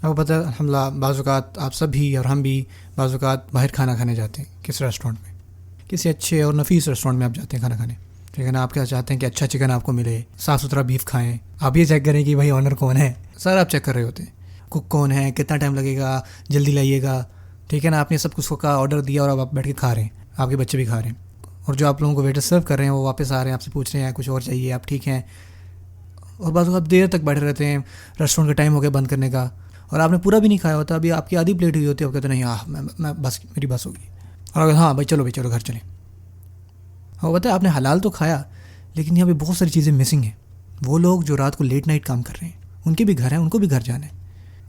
आपको पता है अल्हम्दुलिल्लाह बाज़ औक़ात आप सब भी और हम भी बाज़ औक़ात बाहर खाना खाने जाते हैं, किस रेस्टोरेंट में, किसी अच्छे और नफीस रेस्टोरेंट में आप जाते हैं खाना खाने। ठीक है ना, आप क्या चाहते हैं कि अच्छा चिकन आपको मिले, साफ़ सुथरा बीफ खाएं। आप ये चेक करें कि भाई ऑनर कौन है, सर आप चेक कर रहे होते हैं, कुक कौन है, कितना टाइम लगेगा, जल्दी लाइएगा। ठीक है ना, आपने सब कुछ का ऑर्डर दिया और अब आप बैठ के खा रहे हैं, आपके बच्चे भी खा रहे हैं, और जो आप लोगों को वेटर सर्व कर रहे हैं वो वापस आ रहे हैं, आपसे पूछ रहे हैं कुछ और चाहिए, आप ठीक हैं, और बाद आप देर तक बैठे रहते हैं, रेस्टोरेंट का टाइम हो गया बंद करने का और आपने पूरा भी नहीं खाया होता, अभी आपकी आधी प्लेट हुई होती है, आप कहते नहीं मैं बस मेरी बस होगी, और अगर हाँ भाई चलो घर चलें। हाँ पता है आपने हलाल तो खाया, लेकिन यहाँ पे बहुत सारी चीज़ें मिसिंग हैं। वो लोग जो रात को लेट नाइट काम कर रहे हैं, उनके भी घर हैं, उनको भी घर जाना है।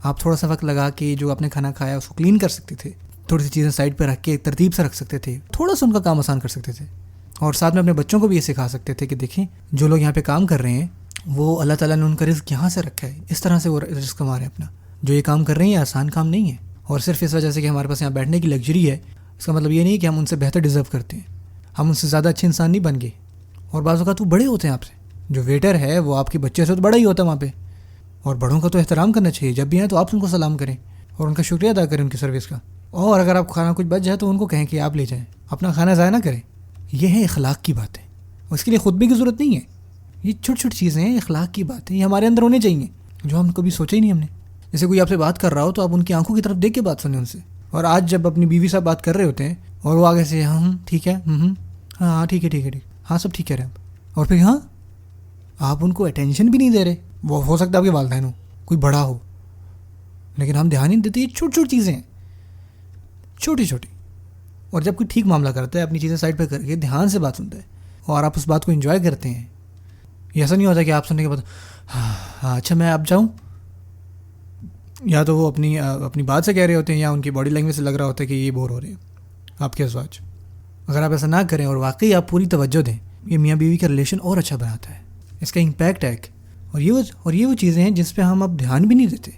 आप थोड़ा सा वक्त लगा के जो आपने खाना खाया उसको क्लीन कर सकते थे, थोड़ी सी चीज़ें साइड पर रख के तरतीब से रख सकते थे, थोड़ा सा उनका काम आसान कर सकते थे, और साथ में अपने बच्चों को भी ये सिखा सकते थे कि देखें जो लोग यहाँ पे काम कर रहे हैं वो अल्लाह ताला ने उनका रिज़्क यहाँ से रखा है, इस तरह से वो रिज़्क कमा रहे हैं अपना। जो ये काम कर रहे हैं ये आसान काम नहीं है, और सिर्फ इस वजह से कि हमारे पास यहाँ बैठने की लग्जरी है, इसका मतलब ये नहीं कि हम उनसे बेहतर डिज़र्व करते हैं, हम उनसे ज़्यादा अच्छे इंसान नहीं बन गए। और बाज़ औक़ात वो बड़े होते हैं आपसे, जो वेटर है वो आपके बच्चे से तो बड़ा ही होता है वहाँ पे, और बड़ों का तो एहतराम करना चाहिए, जब भी आए तो आप उनको सलाम करें और उनका शुक्रिया अदा करें उनकी सर्विस का, और अगर आप खाना कुछ बच जाए तो उनको कहें कि आप ले जाएं, अपना खाना ज़ाया ना करें। ये है इखलाक की बातें, उसके लिए खुतबे की ज़रूरत नहीं है, ये छोटी छोटी चीज़ें हैं, इखलाक की बातें, ये हमारे अंदर होने चाहिए, जो हम कभी सोचा ही नहीं हमने। जैसे कोई आपसे बात कर रहा हो तो आप उनकी आंखों की तरफ देख के बात सुने उनसे, और आज जब अपनी बीवी साहब बात कर रहे होते हैं और वो आगे से हम ठीक है, हाँ ठीक है, हाँ सब ठीक कह रहे हैं आप, और फिर हाँ आप उनको अटेंशन भी नहीं दे रहे। वो हो सकता है आपके वालिदैन हो, कोई बड़ा हो, लेकिन हम ध्यान नहीं देते। ये छोटी छोटी चीज़ें हैं, छोटी छोटी, और जब कोई ठीक मामला करता है अपनी चीज़ें साइड पर करके ध्यान से बात सुनता है और आप उस बात को एंजॉय करते हैं, ये ऐसा नहीं होता कि आप सुनने के बाद हाँ अच्छा मैं अब जाऊँ, या तो वो अपनी बात से कह रहे होते हैं या उनकी बॉडी लैंग्वेज से लग रहा होता है कि ये बोर हो रहे हैं आपके अज़वाज। अगर आप ऐसा ना करें और वाकई आप पूरी तवज्जो दें, ये मियाँ बीवी का रिलेशन और अच्छा बनाता है, इसका इम्पैक्ट है। और ये वो चीज़ें हैं जिस पे हम अब ध्यान भी नहीं देते।